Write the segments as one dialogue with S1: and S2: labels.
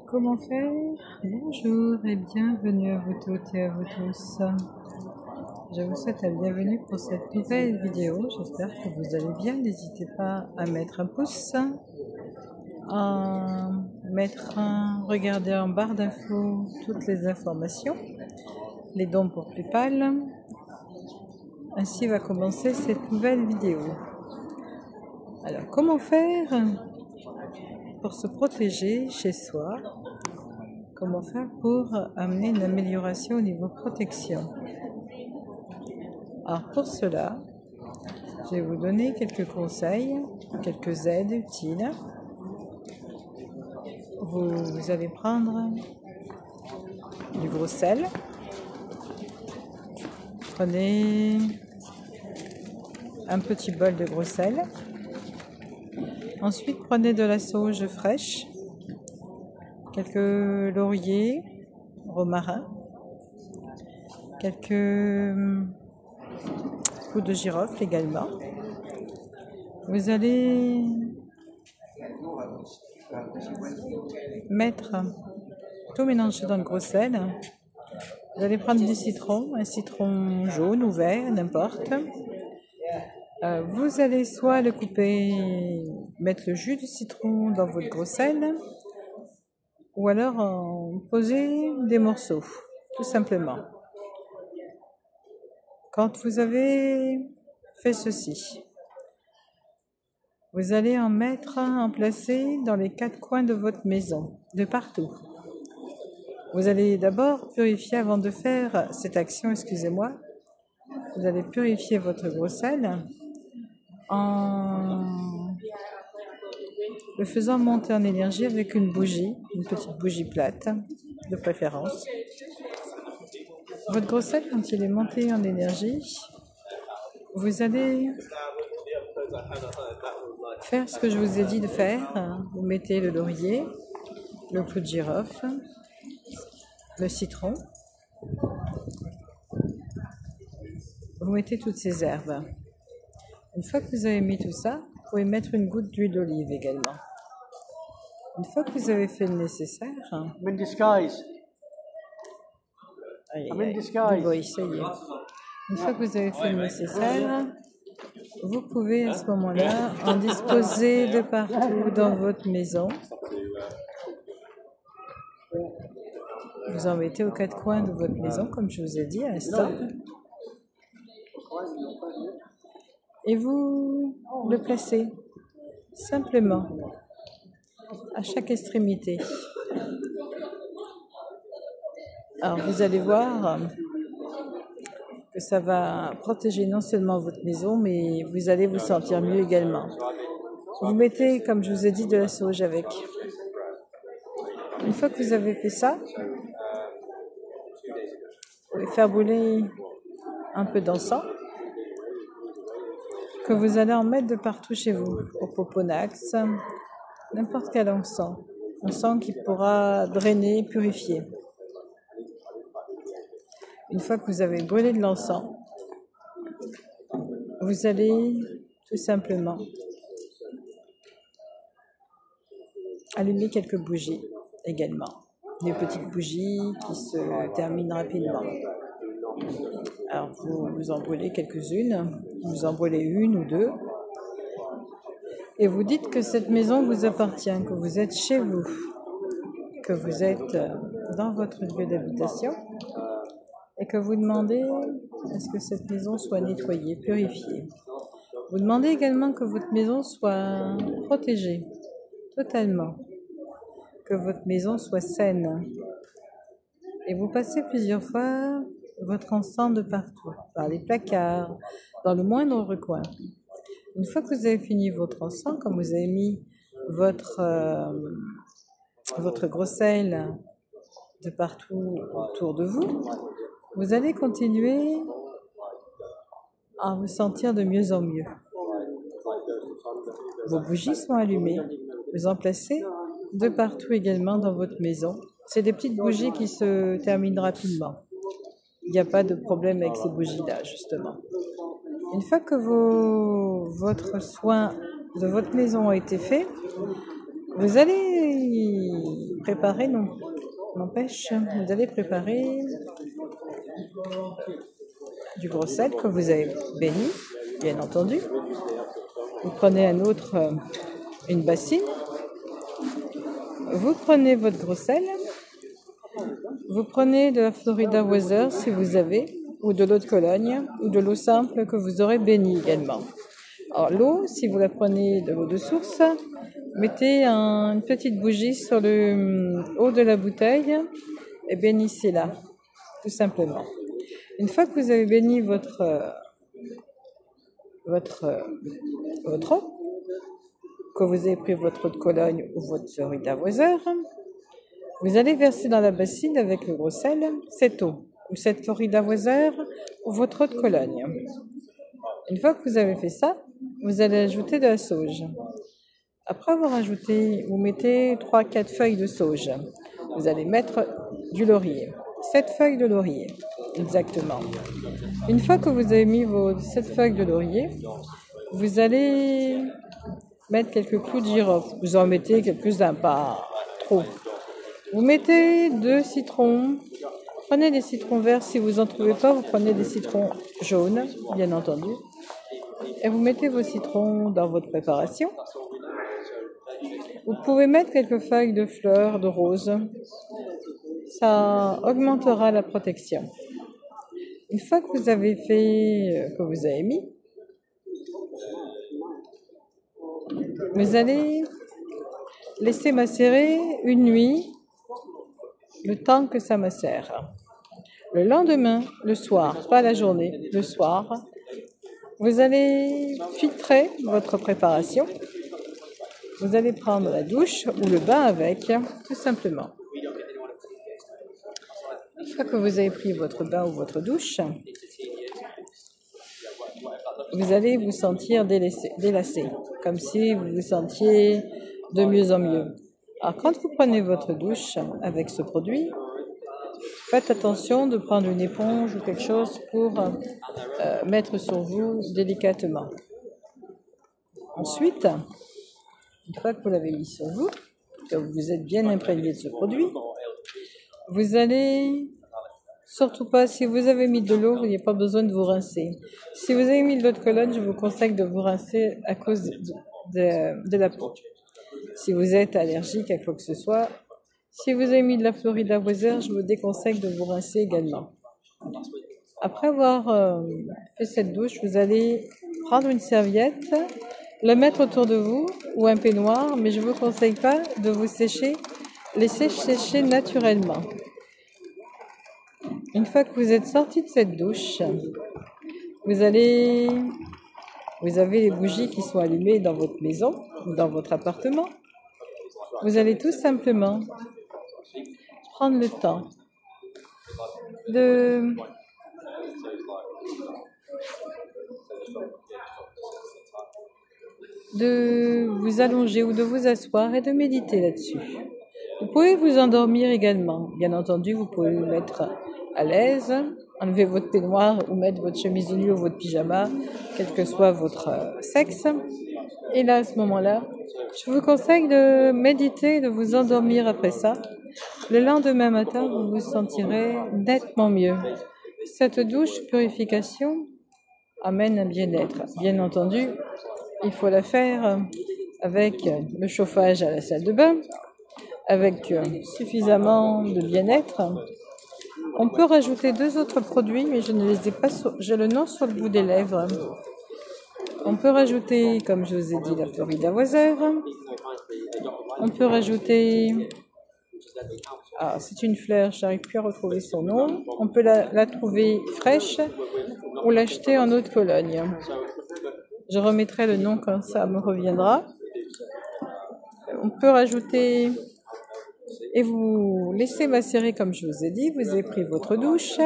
S1: Comment faire? Bonjour et bienvenue à vous toutes et à vous tous. Je vous souhaite la bienvenue pour cette nouvelle vidéo. J'espère que vous allez bien. N'hésitez pas à mettre un pouce, regarder en barre d'infos toutes les informations, les dons pour PayPal. Ainsi va commencer cette nouvelle vidéo. Alors, comment faire pour se protéger chez soi? Comment faire pour amener une amélioration au niveau protection? Alors pour cela, je vais vous donner quelques conseils, quelques aides utiles. Vous allez prendre du gros sel. Prenez un petit bol de gros sel. Ensuite, prenez de la sauge fraîche, quelques lauriers, romarin, quelques coups de girofle également. Vous allez mettre tout mélanger dans le gros sel. Vous allez prendre du citron, un citron jaune ou vert, n'importe. Vous allez soit le couper, mettre le jus du citron dans votre gros sel, ou alors en poser des morceaux, tout simplement. Quand vous avez fait ceci, vous allez en placer dans les 4 coins de votre maison, de partout. Vous allez d'abord purifier, avant de faire cette action, excusez-moi, vous allez purifier votre gros sel en le faisant monter en énergie avec une bougie, une petite bougie plate de préférence. Votre gros sel, quand il est monté en énergie, vous allez faire ce que je vous ai dit de faire. Vous mettez le laurier, le clou de girofle, le citron. Vous mettez toutes ces herbes. Une fois que vous avez mis tout ça, vous pouvez mettre une goutte d'huile d'olive également. Une fois que vous avez fait le nécessaire...
S2: I'm in disguise.
S1: Oui, ça y est. Une fois que vous avez fait le nécessaire, vous pouvez à ce moment-là en disposer de partout dans votre maison. Vous en mettez aux 4 coins de votre maison, comme je vous ai dit à l'instant. Et vous le placez simplement à chaque extrémité. Alors vous allez voir que ça va protéger non seulement votre maison, mais vous allez vous sentir mieux également. Vous mettez, comme je vous ai dit, de la sauge avec. Une fois que vous avez fait ça, vous pouvez faire brûler un peu d'encens que vous allez en mettre de partout chez vous, au Poponax, n'importe quel encens qui pourra drainer, purifier. Une fois que vous avez brûlé de l'encens, vous allez tout simplement allumer quelques bougies également. Des petites bougies qui se terminent rapidement. Alors vous en brûlez quelques-unes, vous en brûlez 1 ou 2. Et vous dites que cette maison vous appartient, que vous êtes chez vous, que vous êtes dans votre lieu d'habitation. Et que vous demandez à ce que cette maison soit nettoyée, purifiée. Vous demandez également que votre maison soit protégée, totalement. Que votre maison soit saine. Et vous passez plusieurs fois votre encens de partout, par les placards, dans le moindre recoin. Une fois que vous avez fini votre encens, comme vous avez mis votre gros sel de partout autour de vous, vous allez continuer à vous sentir de mieux en mieux. Vos bougies sont allumées. Vous en placez de partout également dans votre maison. C'est des petites bougies qui se terminent rapidement. Il n'y a pas de problème avec ces bougies-là, justement. Une fois que votre soin de votre maison a été fait, Vous allez préparer, non, n'empêche, vous allez préparer du gros sel que vous avez béni, bien entendu. Vous prenez une bassine. Vous prenez votre gros sel. Vous prenez de la Florida Weather si vous avez, ou de l'eau de Cologne, ou de l'eau simple que vous aurez bénie également. Alors l'eau, si vous la prenez de l'eau de source, mettez une petite bougie sur le haut de la bouteille et bénissez-la, tout simplement. Une fois que vous avez béni votre eau, que vous avez pris votre eau de Cologne ou votre Florida Weather, vous allez verser dans la bassine avec le gros sel cette eau, ou cette Florida Weather, ou votre eau de Cologne. Une fois que vous avez fait ça, vous allez ajouter de la sauge. Après avoir ajouté, vous mettez 3-4 feuilles de sauge. Vous allez mettre du laurier, 7 feuilles de laurier, exactement. Une fois que vous avez mis vos 7 feuilles de laurier, vous allez mettre quelques clous de girofle. Vous en mettez quelques-uns, pas trop. Vous mettez 2 citrons. Prenez des citrons verts. Si vous n'en trouvez pas, vous prenez des citrons jaunes, bien entendu. Et vous mettez vos citrons dans votre préparation. Vous pouvez mettre quelques feuilles de fleurs, de roses. Ça augmentera la protection. Une fois que vous avez fait, que vous avez mis, vous allez laisser macérer une nuit, le temps que ça macère. Le lendemain, le soir, pas la journée, le soir, vous allez filtrer votre préparation. Vous allez prendre la douche ou le bain avec, tout simplement. Une fois que vous avez pris votre bain ou votre douche, vous allez vous sentir délacé, comme si vous vous sentiez de mieux en mieux. Alors, quand vous prenez votre douche avec ce produit, faites attention de prendre une éponge ou quelque chose pour mettre sur vous délicatement. Ensuite, une fois que vous l'avez mis sur vous, que vous êtes bien imprégné de ce produit, vous allez, surtout pas, si vous avez mis de l'eau, il n'y a pas besoin de vous rincer. Si vous avez mis de l'eau de Cologne, je vous conseille de vous rincer à cause de la peau. Si vous êtes allergique à quoi que ce soit, si vous avez mis de la Florida Weather, je vous déconseille de vous rincer également. Après avoir fait cette douche, vous allez prendre une serviette, la mettre autour de vous ou un peignoir, mais je ne vous conseille pas de vous sécher, laisser sécher naturellement. Une fois que vous êtes sorti de cette douche, vous avez les bougies qui sont allumées dans votre maison ou dans votre appartement. Vous allez tout simplement prendre le temps de vous allonger ou de vous asseoir et de méditer là-dessus. Vous pouvez vous endormir également. Bien entendu, vous pouvez vous mettre à l'aise, enlever votre peignoir ou mettre votre chemise de nuit ou votre pyjama, quel que soit votre sexe. Et là, à ce moment-là, je vous conseille de méditer, de vous endormir après ça. Le lendemain matin, vous vous sentirez nettement mieux. Cette douche purification amène un bien-être. Bien entendu, il faut la faire avec le chauffage à la salle de bain, avec suffisamment de bien-être. On peut rajouter 2 autres produits, mais je ne les ai pas, j'ai le nom sur le bout des lèvres. On peut rajouter, comme je vous ai dit, la Florida Weather. On peut rajouter, c'est une fleur, je n'arrive plus à retrouver son nom. On peut la trouver fraîche ou l'acheter en eau de Cologne. Je remettrai le nom quand ça me reviendra. On peut rajouter et vous laissez macérer comme je vous ai dit. Vous avez pris votre douche.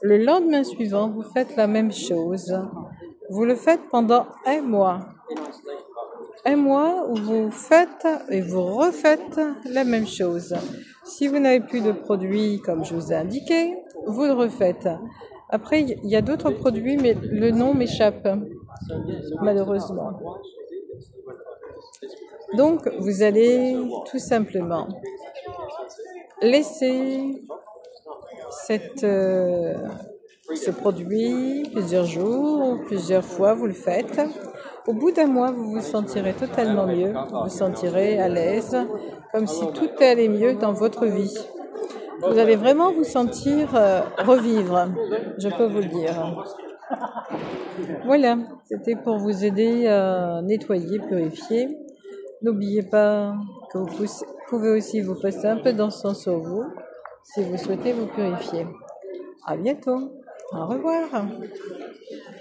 S1: Le lendemain suivant, vous faites la même chose. Vous le faites pendant 1 mois. 1 mois où vous faites et vous refaites la même chose. Si vous n'avez plus de produits comme je vous ai indiqué, vous le refaites. Après, il y a d'autres produits, mais le nom m'échappe, malheureusement. Donc, vous allez tout simplement laisser ce produit plusieurs jours, plusieurs fois, vous le faites. Au bout d'un mois, vous vous sentirez totalement mieux, vous vous sentirez à l'aise, comme si tout allait mieux dans votre vie. Vous allez vraiment vous sentir revivre, je peux vous le dire. Voilà, c'était pour vous aider à nettoyer, purifier. N'oubliez pas que vous pouvez aussi vous passer un peu d'encens sur vous si vous souhaitez vous purifier. À bientôt. Au revoir.